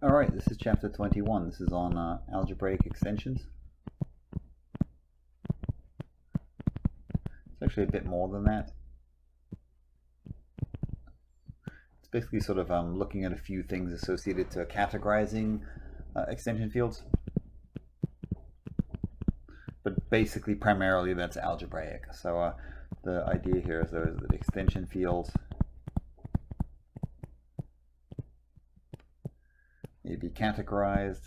Alright, this is chapter 21. This is on algebraic extensions. It's actually a bit more than that. It's basically sort of looking at a few things associated to categorizing extension fields. But basically, primarily, that's algebraic. So the idea here is that extension fields may be categorized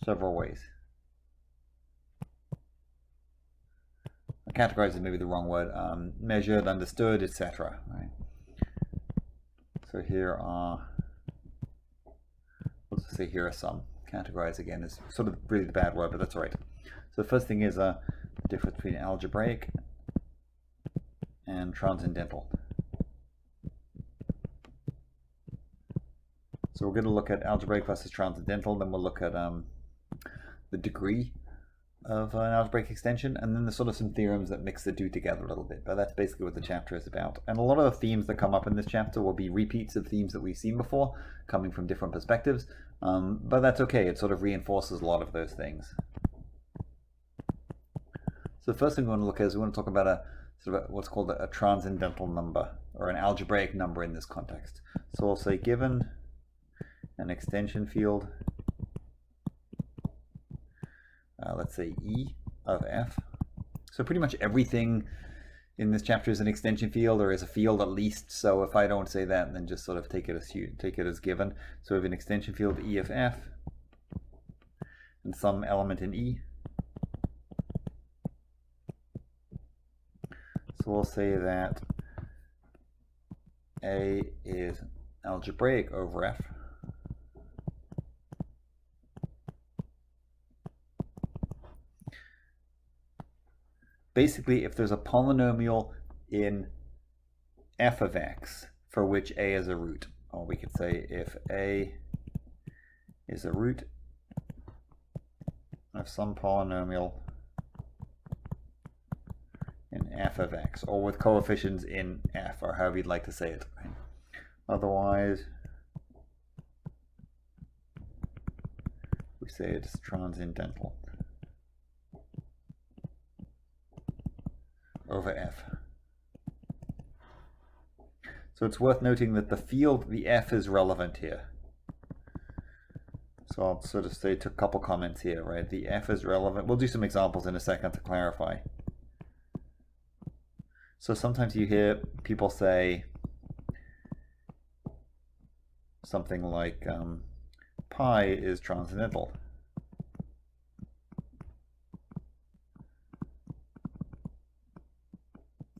several ways. Categorized is maybe the wrong word. Measured, understood, etc. Right? So here are, let's just say here are some. Categorize again is sort of really the bad word, but that's all right. So the first thing is the difference between algebraic and transcendental. So we're going to look at algebraic versus transcendental, then we'll look at the degree of an algebraic extension, and then there's sort of some theorems that mix the two together a little bit, but that's basically what the chapter is about. And a lot of the themes that come up in this chapter will be repeats of themes that we've seen before, coming from different perspectives, but that's okay, it sort of reinforces a lot of those things. So the first thing we want to look at is we want to talk about a sort of what's called a transcendental number, or an algebraic number in this context. So we'll say given an extension field, let's say E of F. So pretty much everything in this chapter is an extension field, or is a field at least. So if I don't say that, then just sort of take it as given. So we have an extension field E of F and some element in E. So we'll say that A is algebraic over F. Basically, if there's a polynomial in f of x for which a is a root, or we could say if a is a root of some polynomial in f of x, or with coefficients in f, or however you'd like to say it. Right? Otherwise, we say it's transcendental over f. So it's worth noting that the field, the f, is relevant here. So I'll sort of say a couple comments here, right? The f is relevant. We'll do some examples in a second to clarify. So sometimes you hear people say something like pi is transcendental.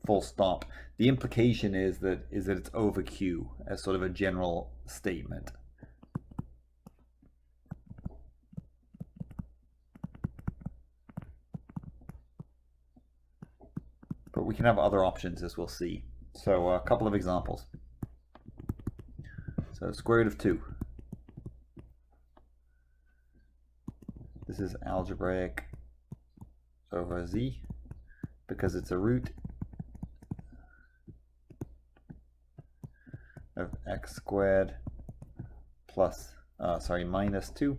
Full stop. The implication is that it's over Q as sort of a general statement. But we can have other options, as we'll see. So a couple of examples. So square root of 2. This is algebraic over Z because it's a root of x squared plus, minus 2,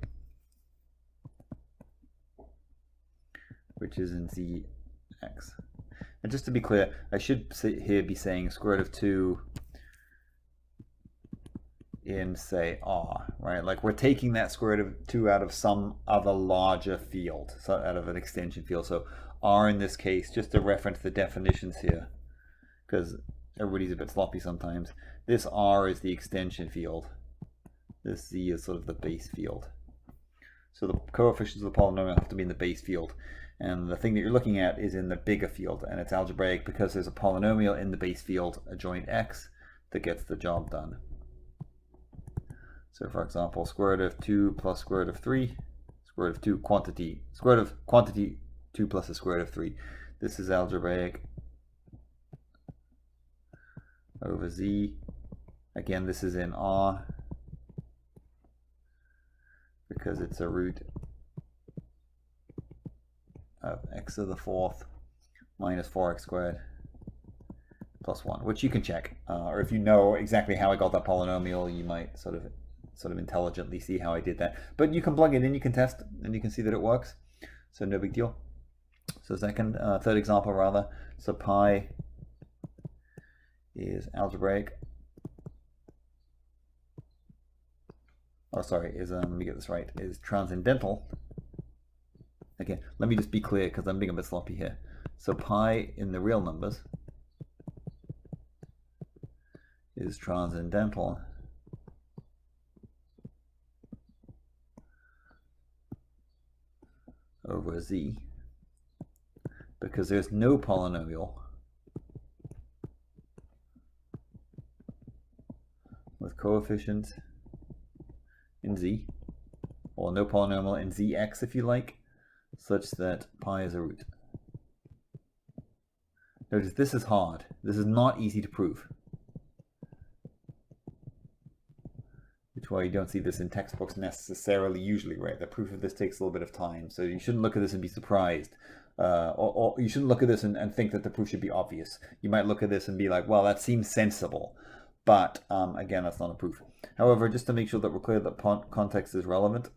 which is in Zx. And just to be clear, I should here be saying square root of 2 in, say, R, right? Like we're taking that square root of 2 out of some other larger field, so out of an extension field. So R in this case, just to reference the definitions here, because everybody's a bit sloppy sometimes. This R is the extension field. This Z is sort of the base field. So the coefficients of the polynomial have to be in the base field. And the thing that you're looking at is in the bigger field. And it's algebraic because there's a polynomial in the base field, adjoint x, that gets the job done. So for example, square root of 2 plus square root of 3, square root of 2 quantity, square root of quantity 2 plus the square root of 3. This is algebraic over Z. Again, this is in R because it's a root of x to the fourth minus 4x squared plus 1, which you can check. Or if you know exactly how I got that polynomial, you might sort of intelligently see how I did that. But you can plug it in, you can test, and you can see that it works. So no big deal. So third example rather. So pi is algebraic. Oh, sorry, let me get this right, is transcendental. Again, let me just be clear because I'm being a bit sloppy here. So pi in the real numbers is transcendental over z because there's no polynomial with coefficients in z, or no polynomial in zx if you like, such that pi is a root. Notice this is hard. This is not easy to prove. Which is why you don't see this in textbooks necessarily usually, right? The proof of this takes a little bit of time. So you shouldn't look at this and be surprised. Or you shouldn't look at this and think that the proof should be obvious. You might look at this and be like, well, that seems sensible. But again, that's not a proof. However, just to make sure that we're clear that context is relevant,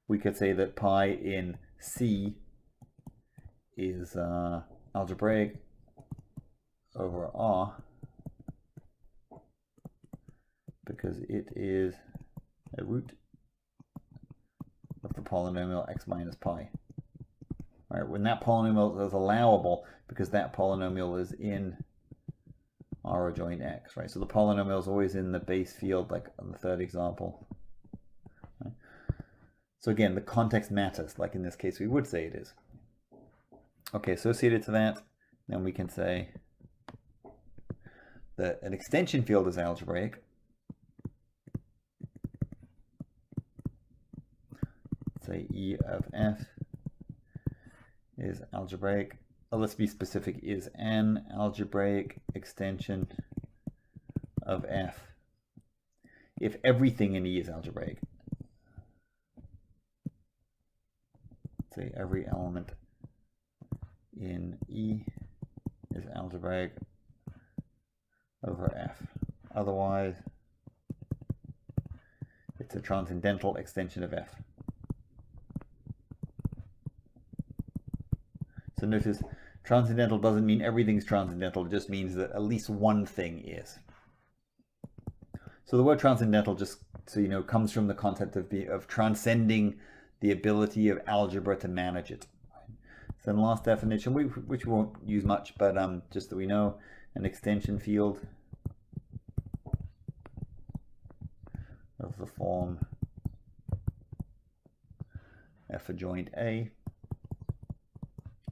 we could say that pi in C is algebraic over R because it is a root of the polynomial x minus pi. Right, when that polynomial is allowable because that polynomial is in R adjoint x, right? So the polynomial is always in the base field, like on the third example. Right? So again, the context matters, like in this case we would say it is. Okay, associated to that, then we can say that an extension field is algebraic. Say E of f is algebraic. Let's be specific, is an algebraic extension of f if everything in E is algebraic. Say every element in E is algebraic over f. Otherwise, it's a transcendental extension of f. So notice, transcendental doesn't mean everything's transcendental, it just means that at least one thing is. So the word transcendental, just so you know, comes from the concept of transcending the ability of algebra to manage it. So the last definition, which we won't use much, but just that we know, an extension field of the form f adjoint A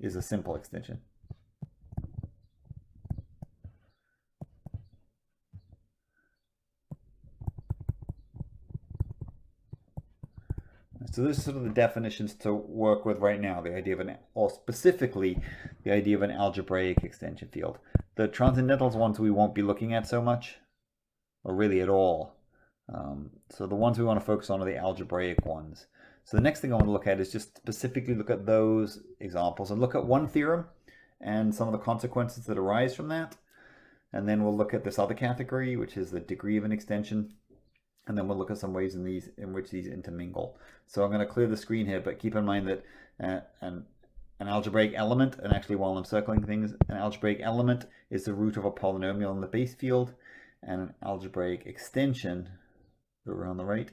is a simple extension. So this is sort of the definitions to work with right now, the idea of or specifically the idea of an algebraic extension field. The transcendentals ones we won't be looking at so much, or really at all. So the ones we want to focus on are the algebraic ones. So the next thing I want to look at is just specifically look at those examples and look at one theorem and some of the consequences that arise from that. And then we'll look at this other category, which is the degree of an extension. And then we'll look at some ways in which these intermingle. So I'm going to clear the screen here, but keep in mind that an algebraic element, and actually while I'm circling things, an algebraic element is the root of a polynomial in the base field, and an algebraic extension, over on the right,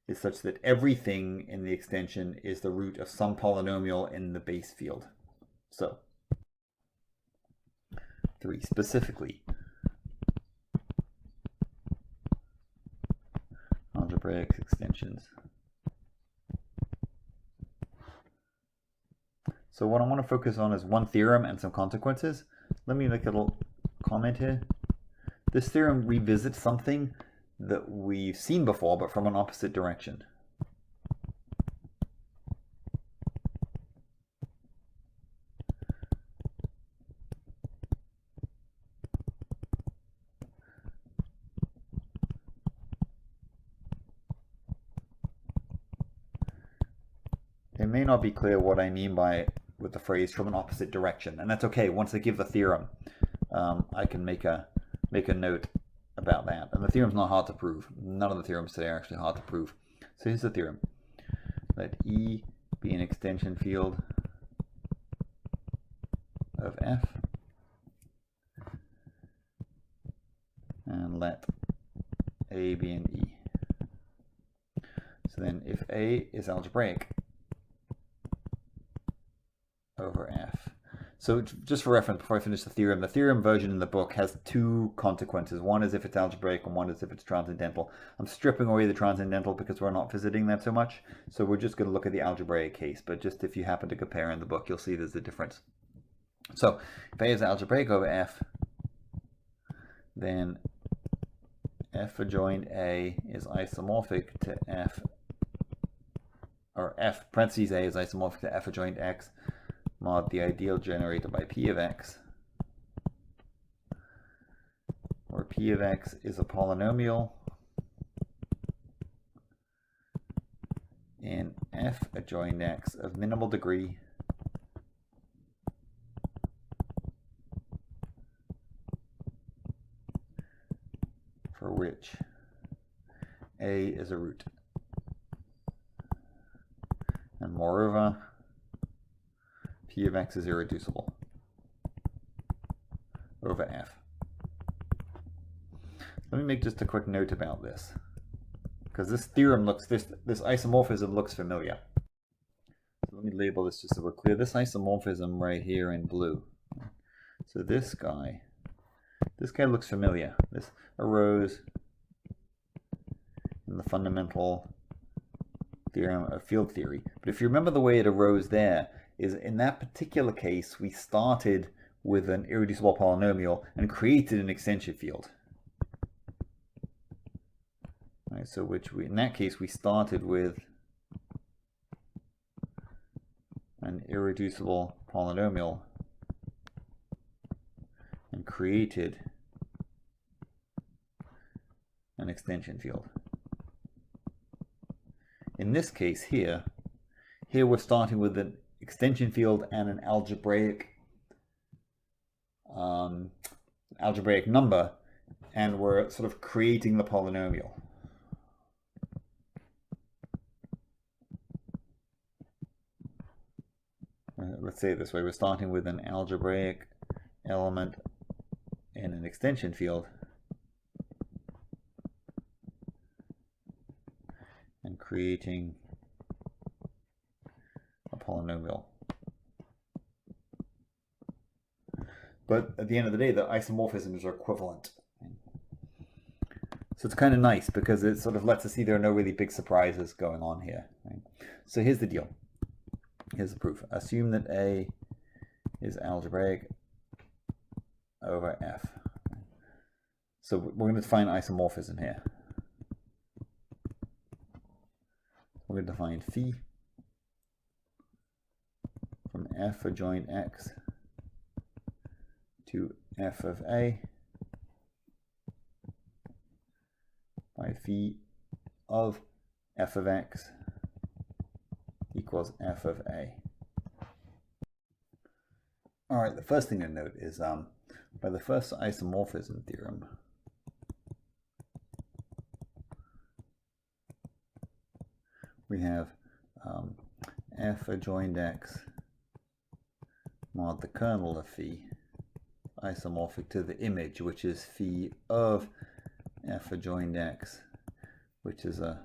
is such that everything in the extension is the root of some polynomial in the base field. So, 3 specifically. Algebraic extensions. So what I want to focus on is one theorem and some consequences. Let me make a little comment here. This theorem revisits something that we've seen before, but from an opposite direction. It may not be clear what I mean by with the phrase from an opposite direction, and that's okay. Once I give the theorem, I can make a note about that. And the theorem's not hard to prove. None of the theorems today are actually hard to prove. So here's the theorem. Let E be an extension field of F, and let A be an E. So then if A is algebraic over F. So just for reference, before I finish the theorem version in the book has two consequences. One is if it's algebraic and one is if it's transcendental. I'm stripping away the transcendental because we're not visiting that so much. So we're just going to look at the algebraic case. But just if you happen to compare in the book, you'll see there's a difference. So if A is algebraic over F, then F adjoint A is isomorphic to F, or F parentheses A is isomorphic to F adjoint X mod the ideal generated by P of X, where P of X is a polynomial in F adjoint X of minimal degree for which A is a root. And moreover, P of X is irreducible over F. Let me make just a quick note about this, because this theorem looks, this isomorphism looks familiar. So let me label this just so we're clear. This isomorphism right here in blue. So this guy looks familiar. This arose in the fundamental theorem of field theory. But if you remember the way it arose there, is in that particular case, we started with an irreducible polynomial and created an extension field. Right, so in that case, we started with an irreducible polynomial and created an extension field. In this case here we're starting with an extension field and an algebraic number, and we're sort of creating the polynomial. Let's say it this way, we're starting with an algebraic element in an extension field and creating a polynomial. But at the end of the day, the isomorphisms are equivalent. So it's kind of nice because it sort of lets us see there are no really big surprises going on here. Right? So here's the deal. Here's the proof. Assume that A is algebraic over F. So we're going to define isomorphism here. We're going to define phi from F adjoint X to F of A by phi of F of X equals F of A. All right, the first thing to note is by the first isomorphism theorem, we have F adjoint X mod the kernel of phi isomorphic to the image, which is phi of F adjoint X, which is a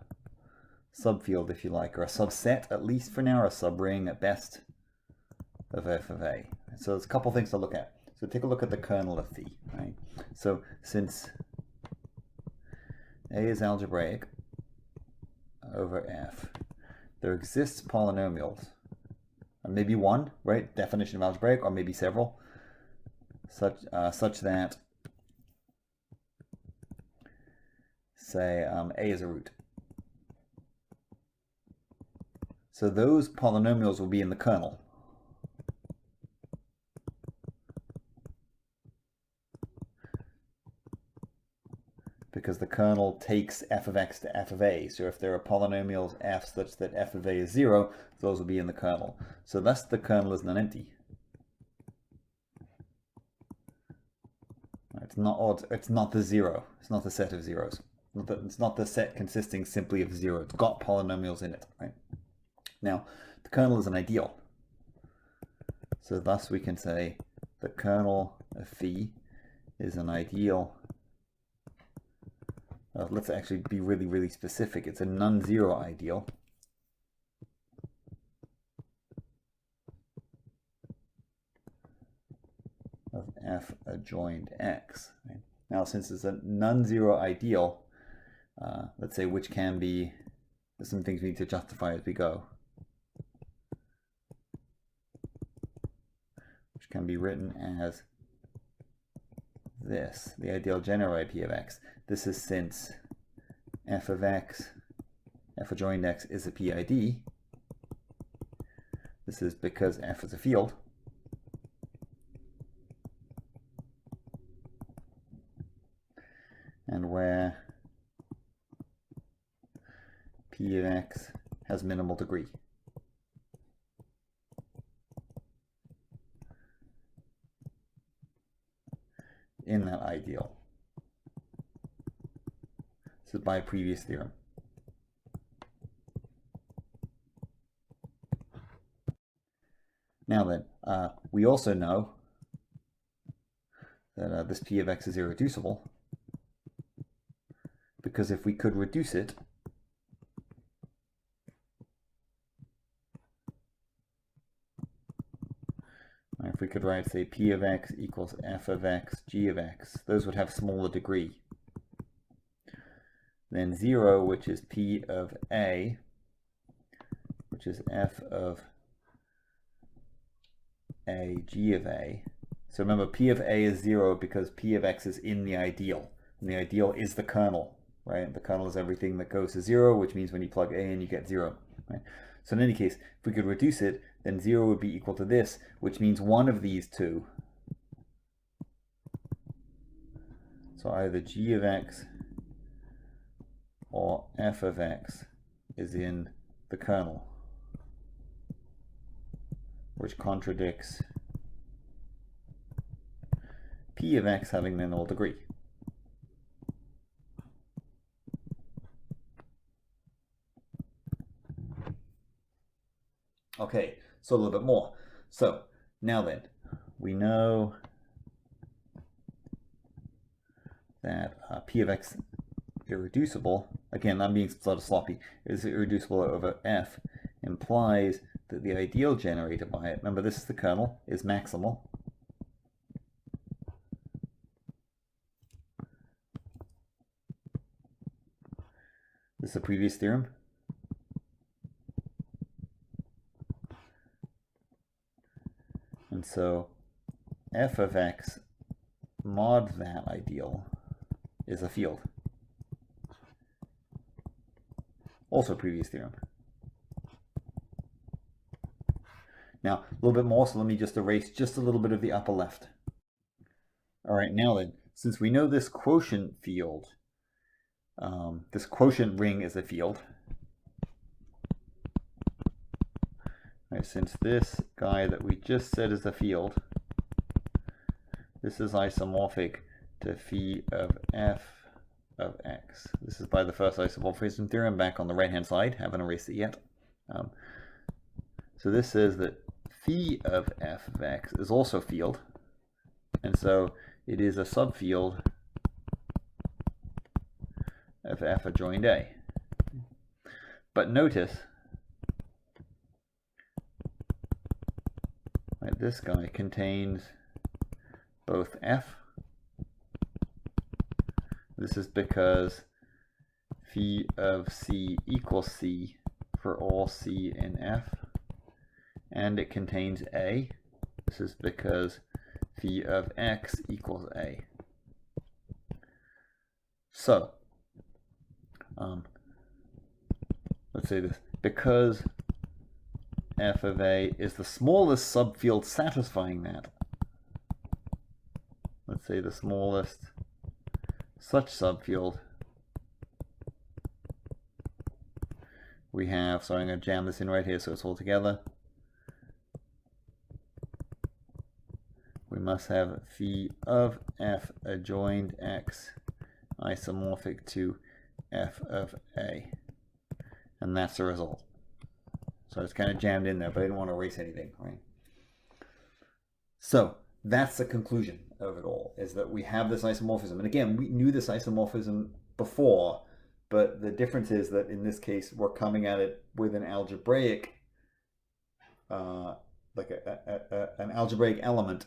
subfield, if you like, or a subset, at least for now, or a subring at best, of F of A. So there's a couple things to look at. So take a look at the kernel of phi. Right? So since A is algebraic over F, there exists polynomials, maybe one, right? Definition of algebraic, or maybe several, such that, say, A is a root. So those polynomials will be in the kernel. because the kernel takes f of x to f of a. So if there are polynomials f such that f of a is 0, those will be in the kernel. So thus the kernel is non-empty. It's not the 0. It's not the set of zeros. It's not the set consisting simply of 0. It's got polynomials in it, right? Now, the kernel is an ideal. So thus we can say the kernel of phi is an ideal. Let's actually be really, really specific. It's a non-zero ideal. Of f adjoined x. Right? Now, since it's a non-zero ideal, let's say which can be, there's some things we need to justify as we go. Which can be written as this, the ideal generated by p of x. This is since f of x, f adjoined x is a PID. This is because f is a field. And where p of x has minimal degree. In that ideal. This is by a previous theorem. Now then, we also know that this p of x is irreducible, because if we could reduce it, if we could write, say, p of x equals f of x, g of x, those would have smaller degree. Then 0, which is p of a, which is f of a, g of a. So remember, p of a is 0 because p of x is in the ideal. And the ideal is the kernel, right? The kernel is everything that goes to 0, which means when you plug a in, you get 0. Right? So in any case, if we could reduce it, then 0 would be equal to this, which means one of these two. So either g of x or f of x is in the kernel, which contradicts p of x having minimal degree. Okay, so a little bit more. So now then, we know that p of x irreducible, again, I'm being sort of sloppy, is irreducible over f, implies that the ideal generated by it, remember this is the kernel, is maximal. This is the previous theorem. And so f of x mod that ideal is a field. Also previous theorem. Now, a little bit more, so let me just erase just a little bit of the upper left. All right, now then, since we know this quotient field, this quotient ring is a field, right, since this guy that we just said is a field, this is isomorphic to phi of f of x. This is by the first isomorphism theorem back on the right hand side. Haven't erased it yet. So this says that phi of f of x is also field, and so it is a subfield of f adjoined a. But notice, right, this guy contains both f. This is because phi of c equals c for all c in f, and it contains a. This is because phi of x equals a. So, let's say this, because f of a is the smallest subfield satisfying that, let's say the smallest such subfield we have, so I'm going to jam this in right here so it's all together. We must have phi of f adjoined x isomorphic to f of a. And that's the result. So it's kind of jammed in there, but I didn't want to erase anything, right? So that's the conclusion of it all, is that we have this isomorphism. And again, we knew this isomorphism before, but the difference is that in this case, we're coming at it with an algebraic, like an algebraic element,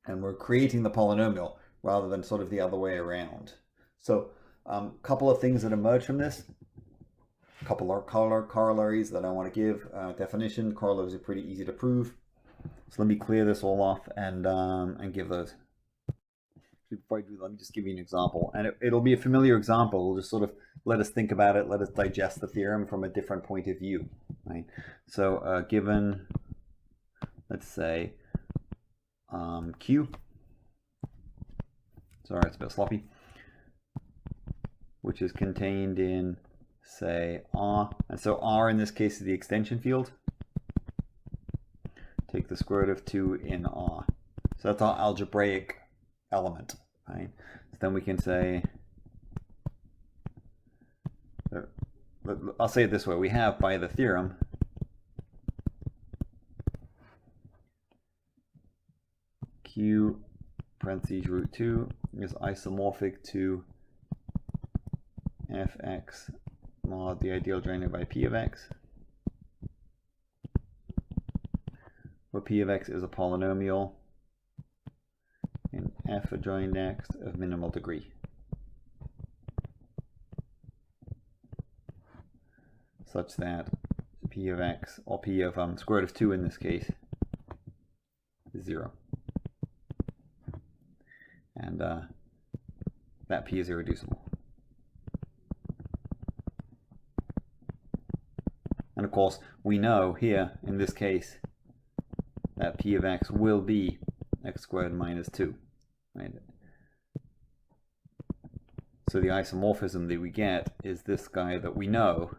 and we're creating the polynomial rather than sort of the other way around. So a couple of things that emerge from this. A couple of corollaries that I want to give. Definition, corollaries are pretty easy to prove. So let me clear this all off and give those. Before I do, let me just give you an example. And it'll be a familiar example. We'll just sort of let us think about it, let us digest the theorem from a different point of view. Right? So given, let's say, Q. Sorry, it's a bit sloppy. Which is contained in, say, R. And so R in this case is the extension field. Take the square root of 2 in R. So that's our algebraic element, right? So then we can say, I'll say it this way, we have by the theorem Q parentheses root 2 is isomorphic to fx mod the ideal generated by p of x, where p of x is a polynomial in f adjoined x of minimal degree, such that p of x, or p of square root of 2 in this case, is 0. And that p is irreducible. And of course, we know here, in this case, that p of x will be x squared minus 2. Right? So the isomorphism that we get is this guy that we know,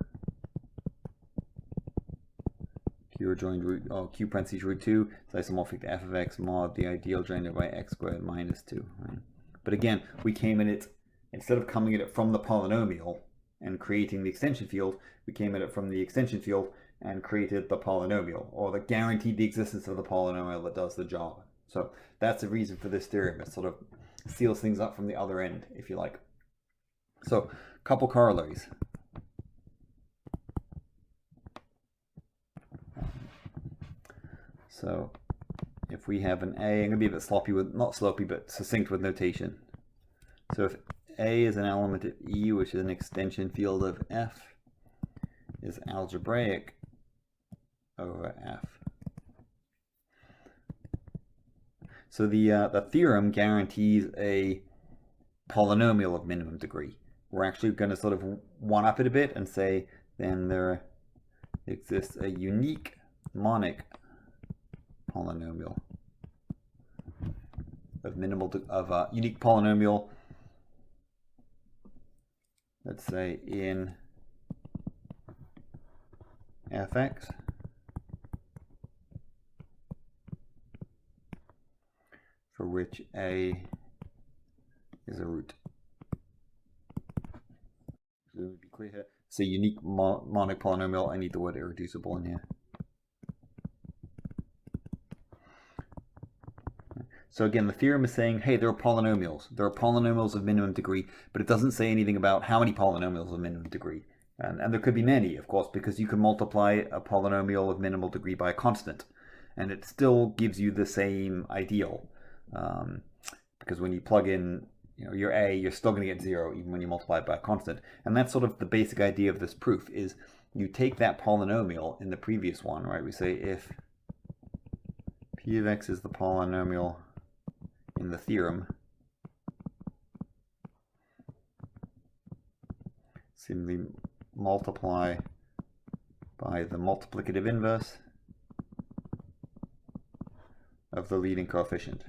q adjoined root, or q parentheses root 2, is isomorphic to f of x mod the ideal generated by x squared minus 2. Right? But again, we came at it, instead of coming at it from the polynomial and creating the extension field, we came at it from the extension field and created the polynomial, or that guaranteed the existence of the polynomial that does the job. So that's the reason for this theorem. It sort of seals things up from the other end, if you like. So, a couple corollaries. So, if we have an A, I'm going to be a bit sloppy with, not sloppy, but succinct with notation. So if A is an element of E, which is an extension field of F, is algebraic over F. So the theorem guarantees a polynomial of minimum degree. We're actually going to sort of one-up it a bit and say then there exists a unique monic polynomial of unique polynomial, let's say in fx for which a is a root. So to be clear here, it's a unique monic polynomial. I need the word irreducible in here. So again, the theorem is saying, hey, there are polynomials. There are polynomials of minimum degree, but it doesn't say anything about how many polynomials of minimum degree. And there could be many, of course, because you can multiply a polynomial of minimal degree by a constant, and it still gives you the same ideal. Because when you plug in your a, you're still going to get 0 even when you multiply it by a constant. And that's sort of the basic idea of this proof, is you take that polynomial in the previous one, right? We say if p of x is the polynomial in the theorem, simply multiply by the multiplicative inverse of the leading coefficient.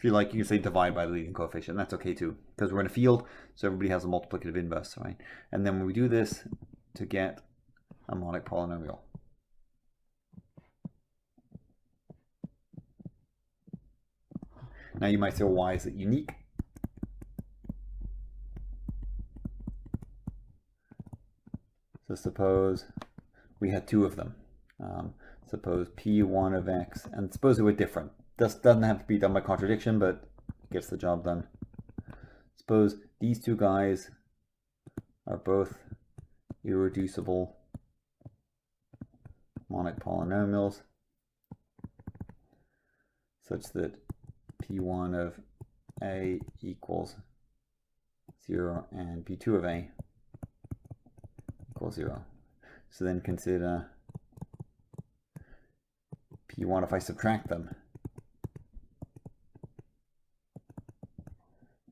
If you like, you can say divide by the leading coefficient. That's okay too, because we're in a field, so everybody has a multiplicative inverse, right? And then when we do this to get a monic polynomial. Now you might say, well, why is it unique? So suppose we had two of them. Suppose P1 of x, and suppose they were different. This doesn't have to be done by contradiction, but it gets the job done. Suppose these two guys are both irreducible monic polynomials such that P1 of A equals 0 and P2 of A equals 0. So then consider P1 if I subtract them.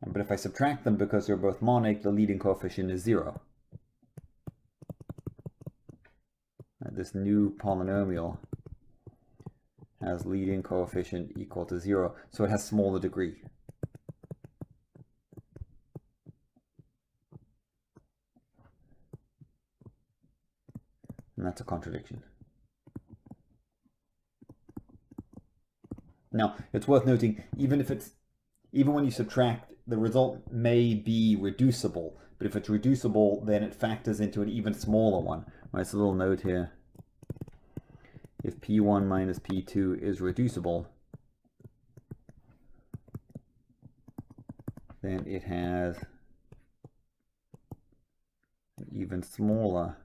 But if I subtract them because they're both monic, the leading coefficient is 0. This new polynomial has leading coefficient equal to 0, so it has smaller degree. And that's a contradiction. Now, it's worth noting, even when you subtract, the result may be reducible, but if it's reducible, then it factors into an even smaller one. Right, so a little note here. If P1 minus P2 is reducible, then it has an even smaller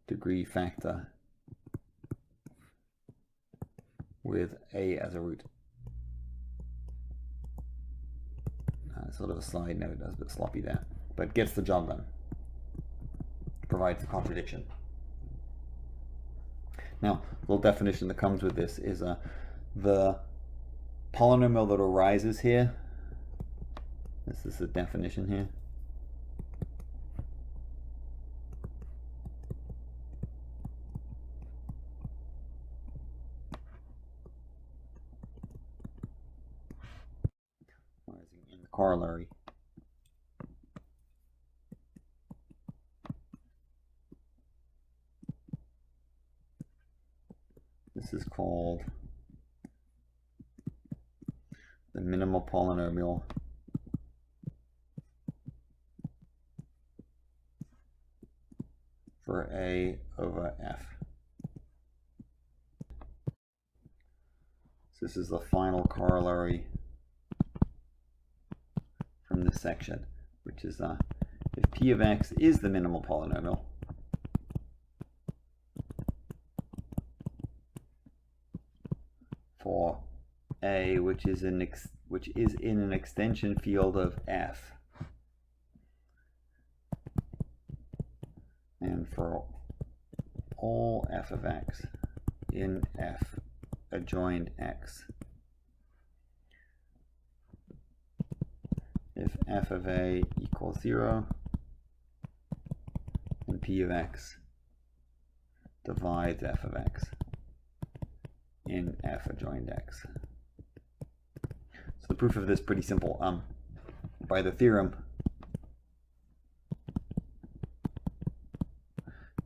degree factor with A as a root. Sort of a side note, that's a bit sloppy there, but gets the job done. Provides the contradiction. Now, the little definition that comes with this is the polynomial that arises here. This is the definition here. In the corollary. This is called the minimal polynomial for A over F. So this is the final corollary from this section, which is if P of X is the minimal polynomial, for A, which is in an extension field of F, and for all f of x in F adjoined X, if f of A equals 0 and P of X divides f of X in F adjoined X. So the proof of this is pretty simple. By the theorem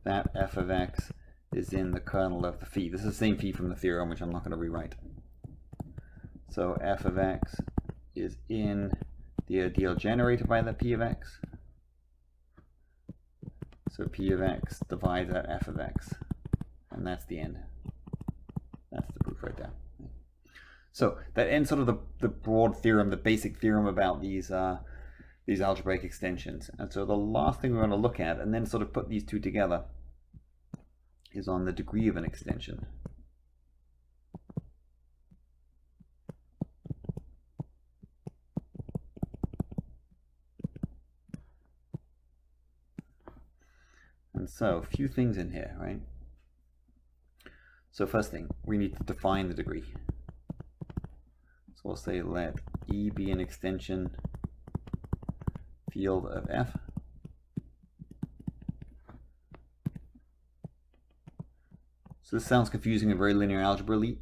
that f of x is in the kernel of the phi. This is the same phi from the theorem, which I'm not going to rewrite. So f of x is in the ideal generated by the P of x. So P of x divides out f of x, and that's the end. That's the proof right there. So that ends sort of the broad theorem, the basic theorem about these algebraic extensions. And so the last thing we're going to look at, and then sort of put these two together, is on the degree of an extension. And so a few things in here, right? So first thing, we need to define the degree. So we'll say let E be an extension field of F. So this sounds confusing in very linear algebra-y,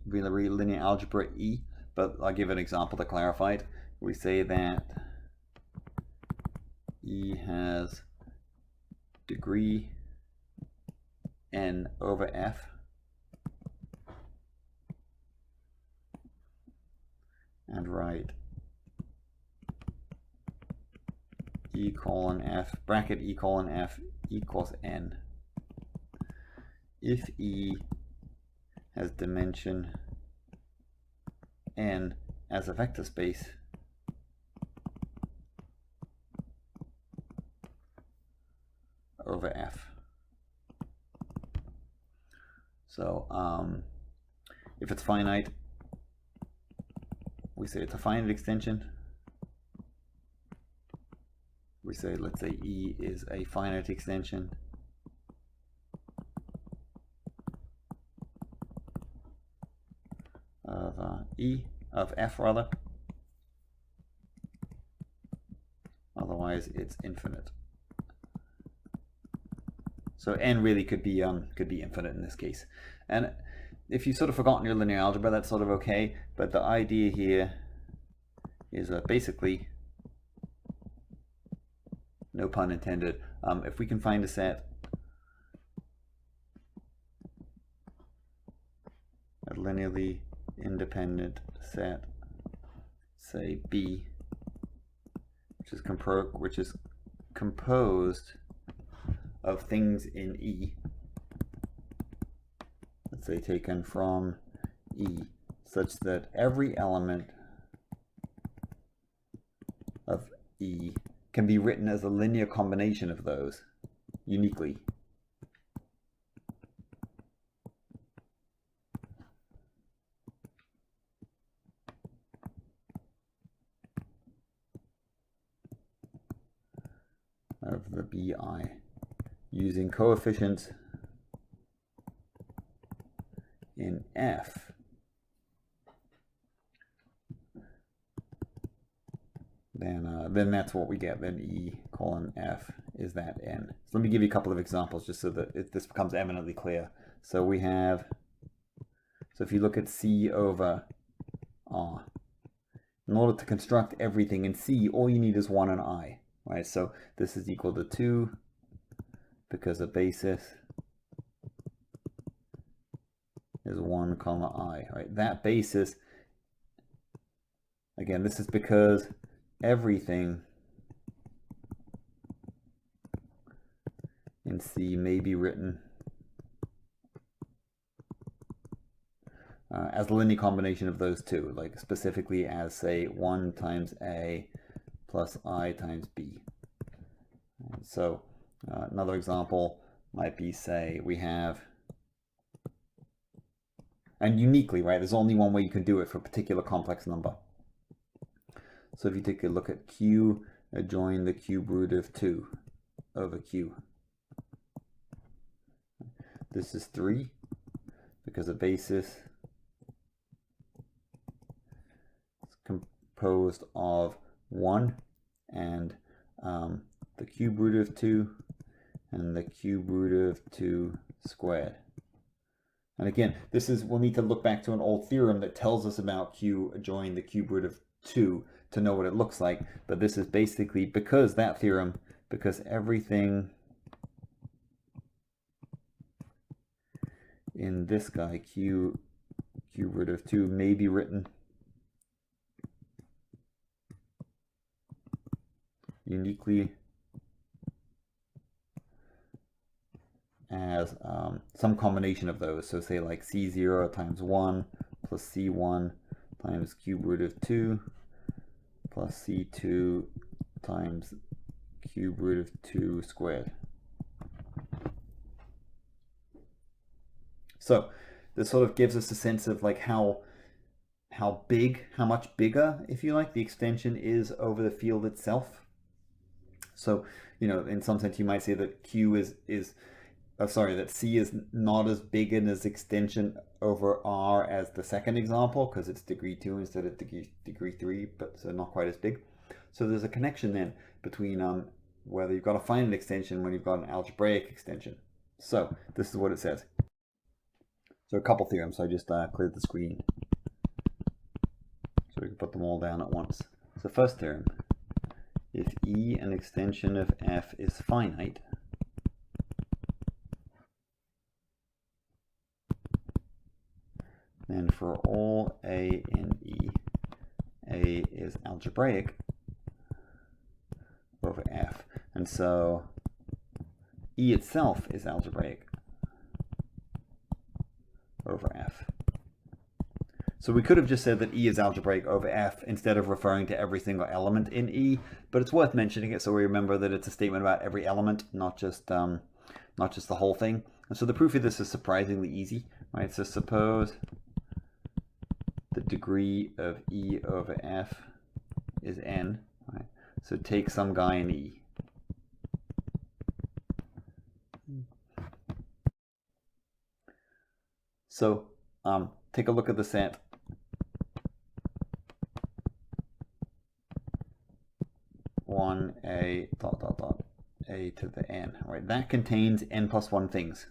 but but I'll give an example to clarify it. We say that E has degree n over f, and write E colon f, bracket E colon f equals n. If E has dimension n as a vector space, over f. So if it's finite, we say it's a finite extension. We say, let's say E is a finite extension of of f rather. Otherwise, it's infinite. So n really could be infinite in this case. And if you've sort of forgotten your linear algebra, that's sort of okay. But the idea here is basically, no pun intended, if we can find a set, a linearly independent set, say B, which is composed of things in E, let's say taken from E, such that every element of E can be written as a linear combination of those uniquely. Of the BI using coefficients in F, then that's what we get. Then E colon F is that n. So let me give you a couple of examples just so that this becomes eminently clear. So we have, so if you look at C over R, in order to construct everything in C, all you need is 1 and I, right? So this is equal to 2 because the basis is 1 comma I, right? That basis, again, this is because everything in C may be written as a linear combination of those two, like specifically as, say, 1 times A plus I times B. And so another example might be, say, we have, and uniquely, right, there's only one way you can do it for a particular complex number. So if you take a look at Q adjoin the cube root of 2 over Q, this is 3 because the basis is composed of 1 and the cube root of 2 and the cube root of 2 squared. And again, this is, we'll need to look back to an old theorem that tells us about Q adjoin the cube root of 2 to know what it looks like. But this is basically because that theorem, because everything in this guy, Q cube root of 2, may be written uniquely as some combination of those. So say like C0 times 1 plus C1 times cube root of 2 plus C2 times cube root of 2 squared. So this sort of gives us a sense of like how much bigger, if you like, the extension is over the field itself. So, you know, in some sense you might say that that C is not as big in its extension over R as the second example, because it's degree 2 instead of degree 3, but so not quite as big. So there's a connection then between whether you've got a finite extension when you've got an algebraic extension. So this is what it says. So a couple theorems. So I just cleared the screen. So we can put them all down at once. So first theorem, if E an extension of F is finite, then for all A in E, A is algebraic over F. And so E itself is algebraic over F. So we could have just said that E is algebraic over F instead of referring to every single element in E, but it's worth mentioning it so we remember that it's a statement about every element, not just the whole thing. And so the proof of this is surprisingly easy, right? So suppose the degree of E over F is n, right? So take some guy in E. So take a look at the set 1a dot dot dot a to the n, right? That contains n plus 1 things.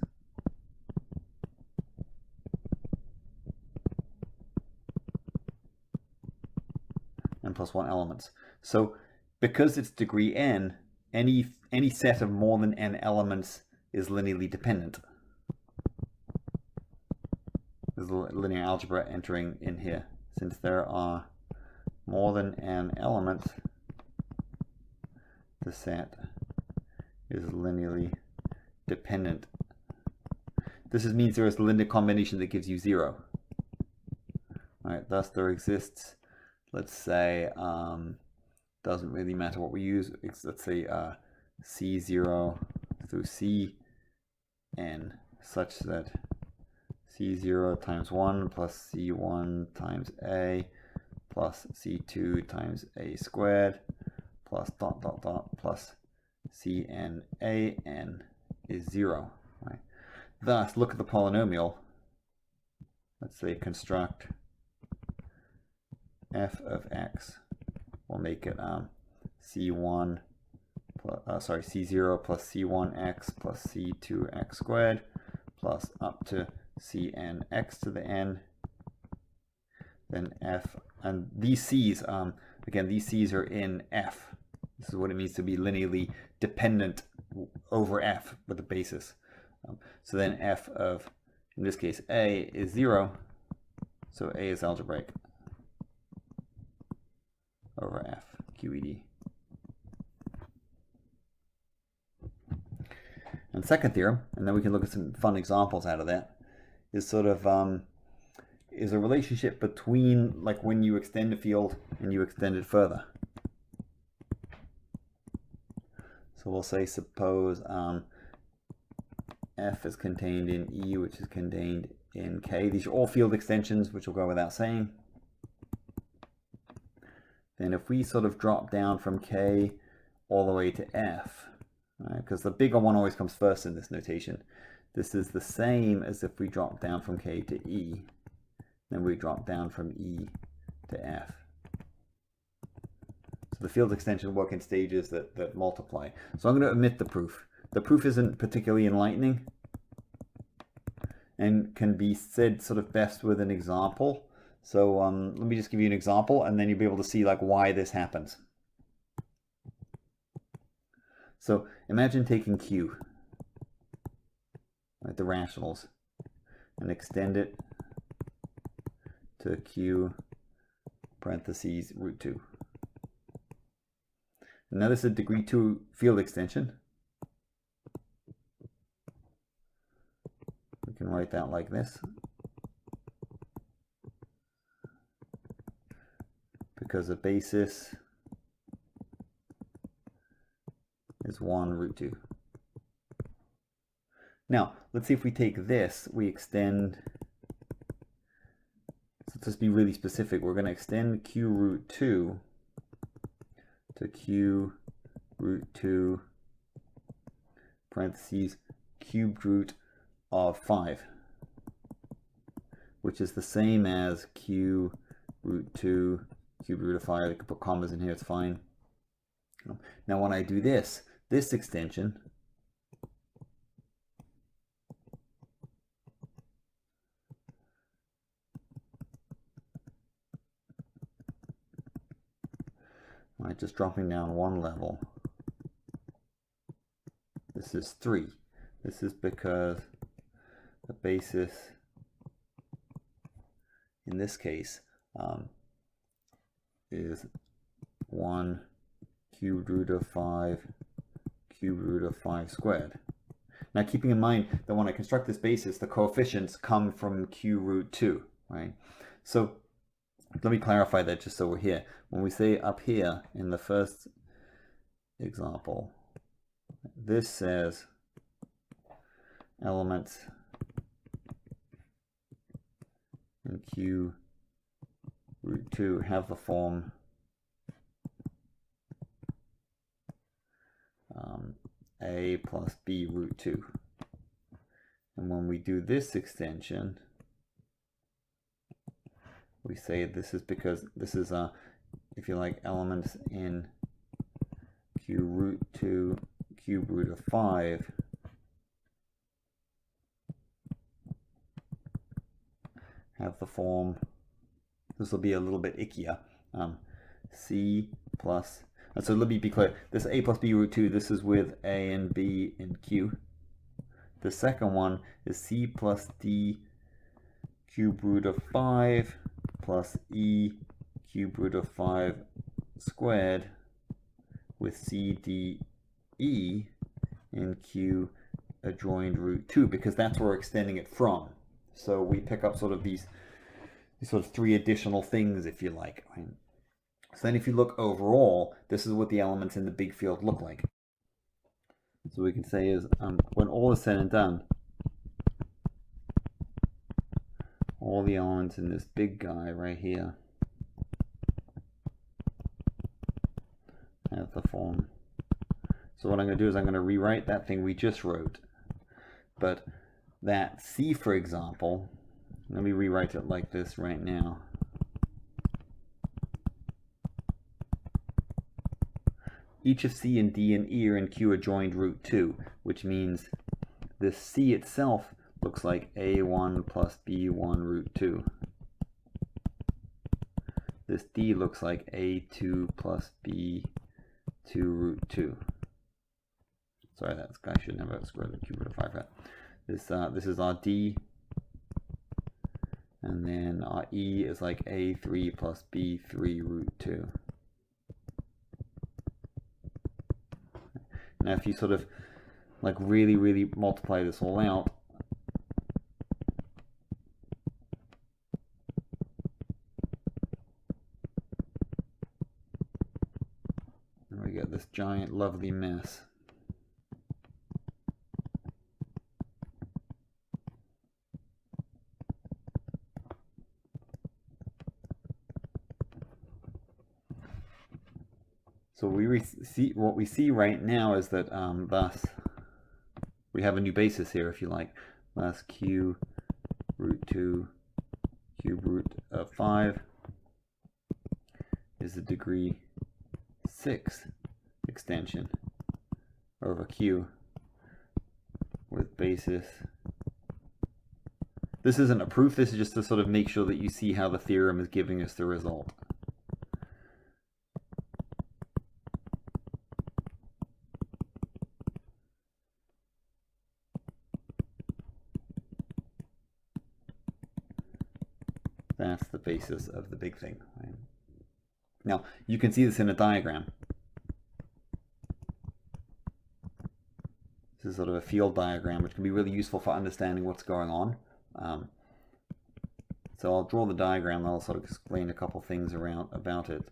N plus 1 elements. So because it's degree n, any set of more than n elements is linearly dependent. There's linear algebra entering in here. Since there are more than n elements, the set is linearly dependent. This means there is a linear combination that gives you 0. All right, thus there exists, let's say, doesn't really matter what we use, let's say C0 through Cn such that C0 times 1 plus C1 times A plus C2 times A squared plus dot dot dot plus Cn An is 0. Right? Thus, look at the polynomial. Let's say construct f of x. We'll make it C0 plus C1x plus C2x squared plus up to Cnx to the n. Then f, and these c's, again, these c's are in f. This is what it means to be linearly dependent over f with a basis. So then f of, in this case, a is 0. So a is algebraic over f, QED. And second theorem, and then we can look at some fun examples out of that, is sort of is a relationship between, like, when you extend a field and you extend it further. So we'll say, suppose f is contained in E, which is contained in K. These are all field extensions, which will go without saying. Then if we sort of drop down from K all the way to F, right, because the bigger one always comes first in this notation, this is the same as if we drop down from K to E, then we drop down from E to F. So the field extension work in stages that multiply. So I'm going to omit the proof. The proof isn't particularly enlightening and can be said sort of best with an example. So let me just give you an example, and then you'll be able to see like why this happens. So imagine taking Q, right, the rationals, and extend it to Q parentheses root 2. Now this is a degree 2 field extension. We can write that like this. Because the basis is 1 root 2. Now, let's see if we take this, we extend, so let's just be really specific, we're going to extend Q root 2 to Q root 2 parentheses cubed root of 5, which is the same as Q root 2 cubed root of 5. I could put commas in here, it's fine. Now when I do this extension, right, just dropping down one level. This is 3. This is because the basis in this case is 1 cubed root of 5 cubed root of 5 squared. Now keeping in mind that when I construct this basis, the coefficients come from q root 2, right? So let me clarify that just so we're here. When we say up here in the first example, this says elements in q root 2 have the form a plus b root 2. And when we do this extension, we say this is because this is if you like, elements in q root 2 cube root of 5 have the form, this will be a little bit ickier, c plus, and so let me be clear, this a plus b root 2, this is with a and b in q. The second one is c plus d cube root of 5 plus e cube root of 5 squared with c d e in q adjoined root 2, because that's where we're extending it from. So we pick up sort of these sort of 3 additional things, if you like. Right? So then if you look overall, this is what the elements in the big field look like. So we can say is, when all is said and done, all the elements in this big guy right here have the form. So what I'm going to do is I'm going to rewrite that thing we just wrote. But that C, for example, let me rewrite it like this right now. Each of C and D and E are in Q adjoined root 2, which means this C itself looks like A1 plus B1 root 2. This D looks like A2 plus B2 root 2. Sorry, that guy should never square the cube root of 5 right? This is our D, and then our E is like A3 plus B3 root 2. Now if you sort of like really multiply this all out, and we get this giant lovely mess. So what we see right now is that thus we have a new basis here, if you like. Thus q root 2 cube root of 5 is a degree 6 extension over q with basis. This isn't a proof, this is just to sort of make sure that you see how the theorem is giving us the result. That's the basis of the big thing. Right? Now, you can see this in a diagram. This is sort of a field diagram, which can be really useful for understanding what's going on. So I'll draw the diagram, and I'll sort of explain a couple things about it.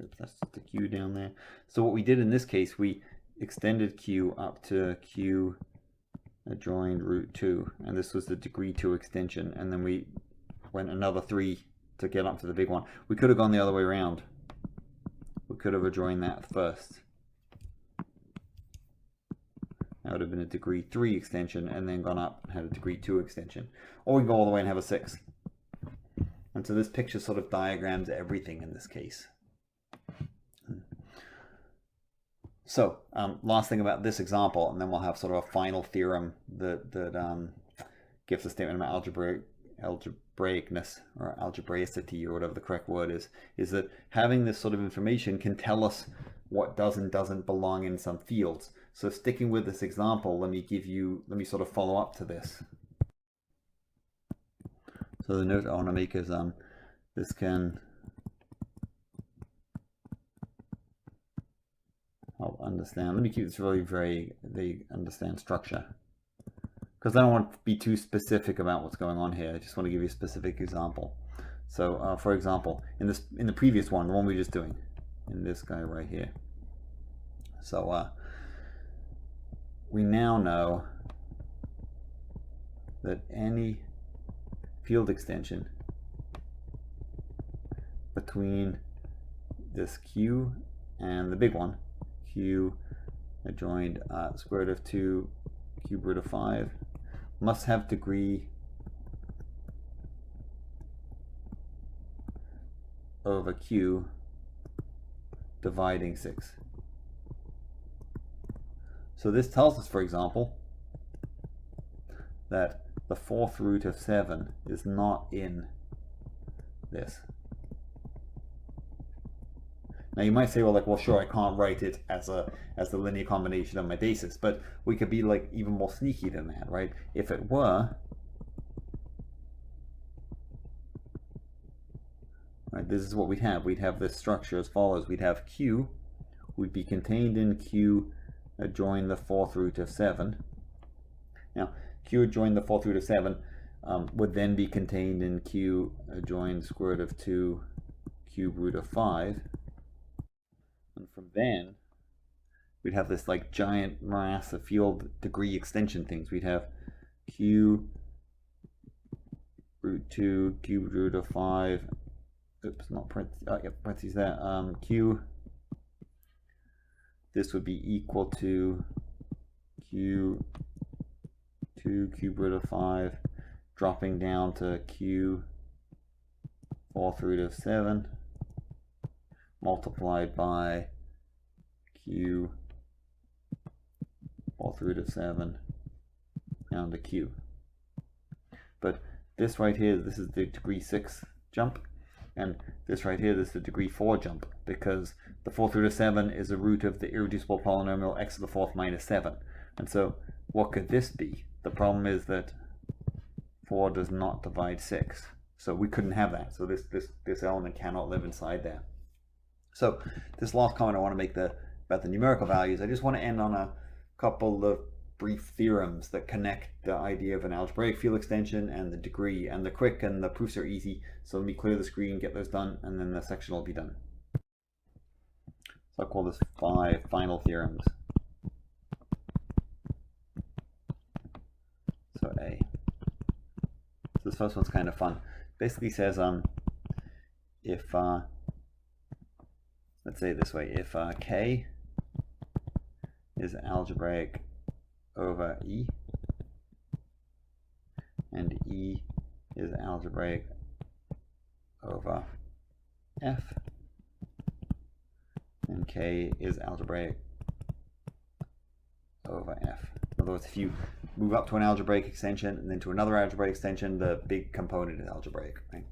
Oops, that's just a Q down there. So what we did in this case, we extended Q up to Q adjoined root 2, and this was the degree 2 extension, and then we went another 3 to get up to the big one. We could have gone the other way around. We could have adjoined that first. That would have been a degree 3 extension, and then gone up and had a degree 2 extension. Or we can go all the way and have a 6. And so this picture sort of diagrams everything in this case. So, last thing about this example, and then we'll have sort of a final theorem that gives a statement about algebraic algebraicness or algebraicity or whatever the correct word is that having this sort of information can tell us what does and doesn't belong in some fields. So sticking with this example, let me sort of follow up to this. So the note I want to make is this can help understand. Let me keep this really very vague, understand structure, because I don't want to be too specific about what's going on here. I just want to give you a specific example. So for example, in the previous one, the one we were just doing, in this guy right here. So we now know that any field extension between this Q and the big one, Q adjoined square root of 2 cube root of 5, must have degree over Q dividing 6. So this tells us, for example, that the 4th root of 7 is not in this. Now you might say, well, like, well, sure, I can't write it as the linear combination of my basis, but we could be like even more sneaky than that, right? If it were, right, this is what we'd have. We'd have this structure as follows. We'd have Q would be contained in Q adjoin the 4th root of 7. Now, Q adjoin the 4th root of 7 would then be contained in Q adjoin square root of 2 cube root of 5. And from then, we'd have this like giant mass of field degree extension things. We'd have Q root 2 cube root of 5. Oops, not parentheses. Oh, yeah, parentheses there. Q. This would be equal to Q 2 cube root of 5, dropping down to Q 4th root of 7, multiplied by Q 4th root of 7 down to Q. But this right here, this is the degree 6 jump, and this right here, this is the degree 4 jump, because the 4th root of 7 is a root of the irreducible polynomial x to the 4th minus 7. And so what could this be? The problem is that 4 does not divide 6. So we couldn't have that. So this element cannot live inside there. So this last comment I want to make about the numerical values, I just want to end on a couple of brief theorems that connect the idea of an algebraic field extension and the degree. And they're quick and the proofs are easy. So let me clear the screen, get those done, and then the section will be done. So I'll call this 5 final theorems. So A. So this first one's kind of fun. Basically says if let's say it this way, if K is algebraic over E and E is algebraic over F and K is algebraic over F. In other words, if you move up to an algebraic extension and then to another algebraic extension, the big component is algebraic, right?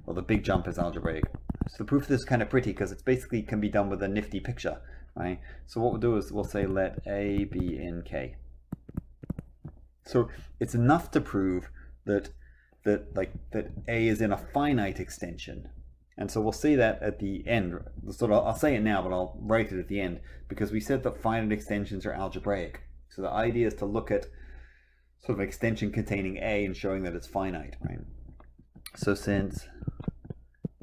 Well, the big jump is algebraic. So the proof of this is kind of pretty because it's basically can be done with a nifty picture, right? So what we'll do is we'll say let A be in K. So it's enough to prove that A is in a finite extension. And so we'll say that at the end. So I'll say it now, but I'll write it at the end because we said that finite extensions are algebraic. So the idea is to look at sort of an extension containing A and showing that it's finite, right? So since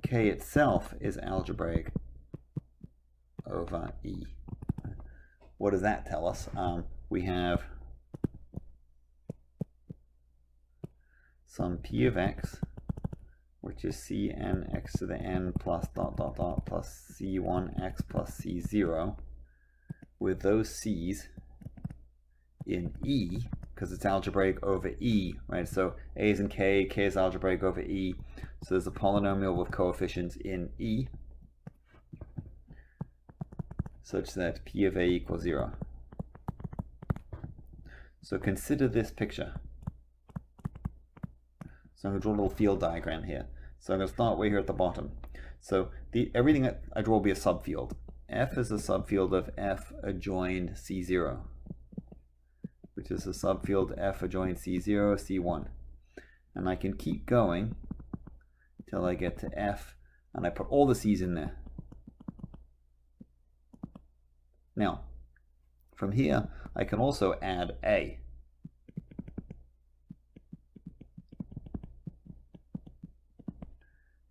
K itself is algebraic over E, what does that tell us? We have some P of X, which is Cn x to the n plus dot dot dot plus C1x plus C0, with those C's in E, because it's algebraic over E, right? So A is in K, K is algebraic over E. So there's a polynomial with coefficients in E, such that P of A equals 0. So consider this picture. So I'm going to draw a little field diagram here. So I'm going to start way here at the bottom. So everything that I draw will be a subfield. F is a subfield of F adjoined C0, which is a subfield F adjoined C0, C1. And I can keep going until I get to F, and I put all the C's in there. Now, from here, I can also add A.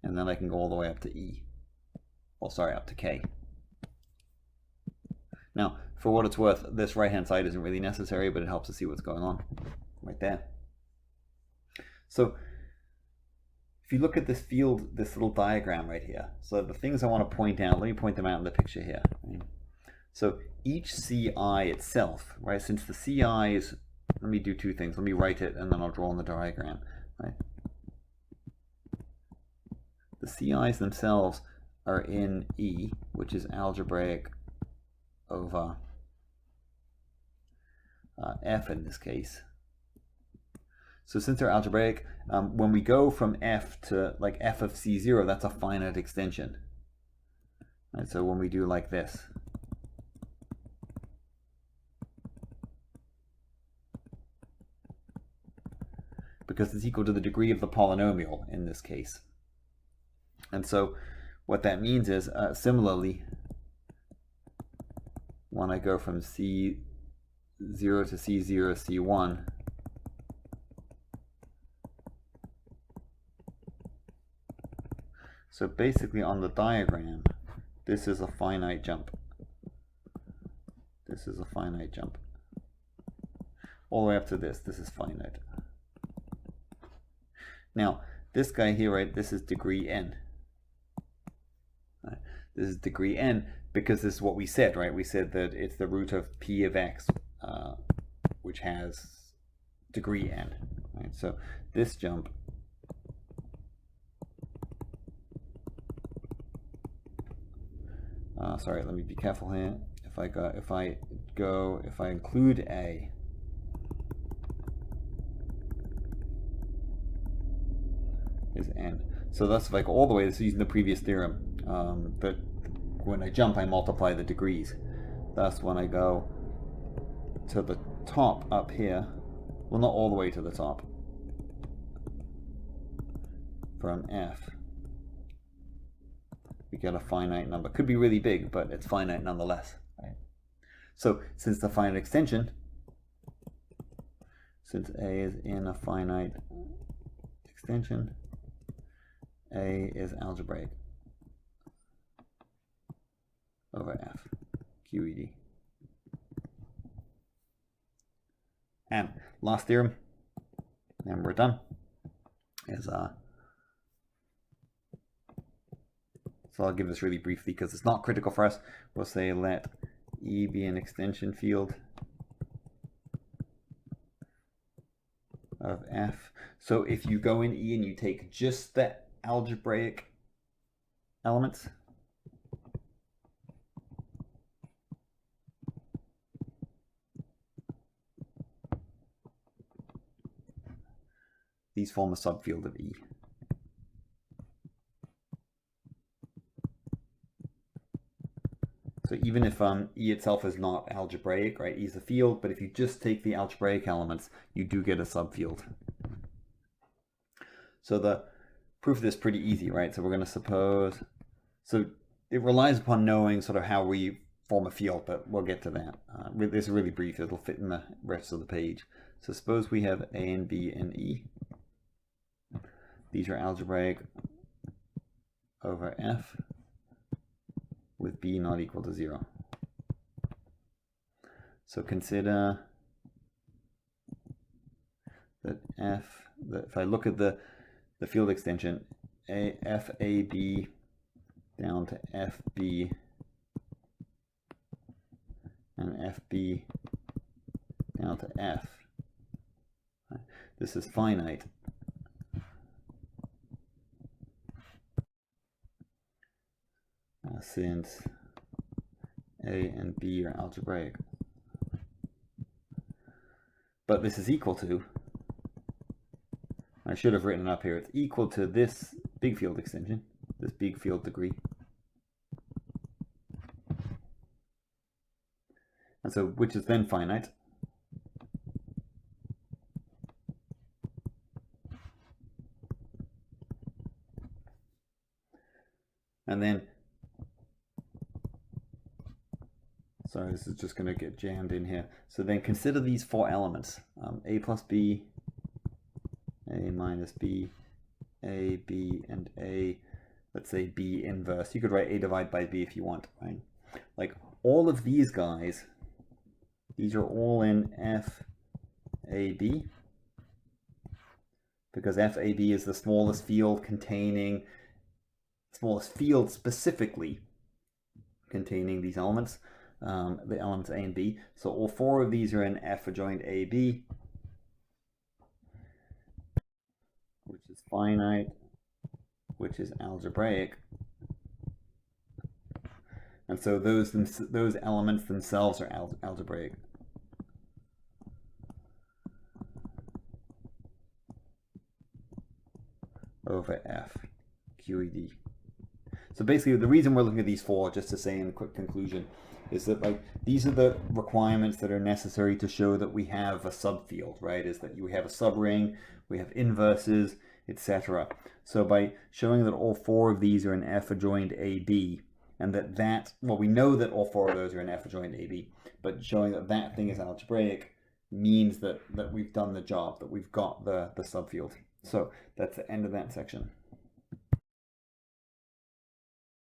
And then I can go all the way up to E. Well, sorry, up to K. Now, for what it's worth, this right-hand side isn't really necessary, but it helps to see what's going on right there. So, if you look at this field, this little diagram right here, so the things I want to point out, let me point them out in the picture here. Right? So, each CI itself, right, since the CI is, let me do two things. Let me write it, and then I'll draw on the diagram. Right? The CIs themselves are in E, which is algebraic over F in this case. So since they're algebraic, when we go from F to like F of C0, that's a finite extension. Right, so when we do like this, because it's equal to the degree of the polynomial in this case. And so what that means is, similarly, when I go from C0 to C0, C1, so basically on the diagram, this is a finite jump. This is a finite jump. All the way up to this is finite. Now, this guy here, right, this is degree n. Right? This is degree n because this is what we said, right? We said that it's the root of p of x, which has degree n. Right? So this jump sorry, let me be careful here. If I include A, is n. So that's like all the way, this is using the previous theorem, that when I jump, I multiply the degrees. Thus, when I go to the top up here, well, not all the way to the top, from F, we get a finite number. Could be really big, but it's finite nonetheless. Right? So since the finite extension, since A is in a finite extension, A is algebraic over F, QED. And last theorem, and we're done, is so I'll give this really briefly because it's not critical for us. We'll say let E be an extension field of F. So if you go in E and you take just the algebraic elements, these form a subfield of E. So even if E itself is not algebraic, right, E is a field, but if you just take the algebraic elements, you do get a subfield. So the proof of this is pretty easy, right? So we're going to suppose, so it relies upon knowing sort of how we form a field, but we'll get to that. This is really brief, it'll fit in the rest of the page. So suppose we have A and B and E. These are algebraic over F, with B not equal to 0. So consider that if I look at the field extension, FAB down to FB and FB down to F. This is finite. Since A and B are algebraic. But this is equal to I should have written it up here. It's equal to this big field extension, this big field degree. And so, which is then finite. And then, sorry, this is just going to get jammed in here. So then consider these four elements, a plus b, a minus b, a, b, and a, let's say b inverse. You could write a divided by b if you want, right? Like all of these guys, these are all in FAB, because FAB is the smallest field containing, smallest field specifically containing these elements, the elements A and B. So all four of these are in F adjoint AB, which is finite, which is algebraic. And so those elements themselves are algebraic. Over F, QED. So basically the reason we're looking at these four, just to say in a quick conclusion, is that like these are the requirements that are necessary to show that we have a subfield, right? Is that we have a subring, we have inverses, etc. So by showing that all four of these are in F adjoint AB, and well, we know that all four of those are in F adjoint AB, but showing that that thing is algebraic means that we've done the job, that we've got the subfield. So that's the end of that section.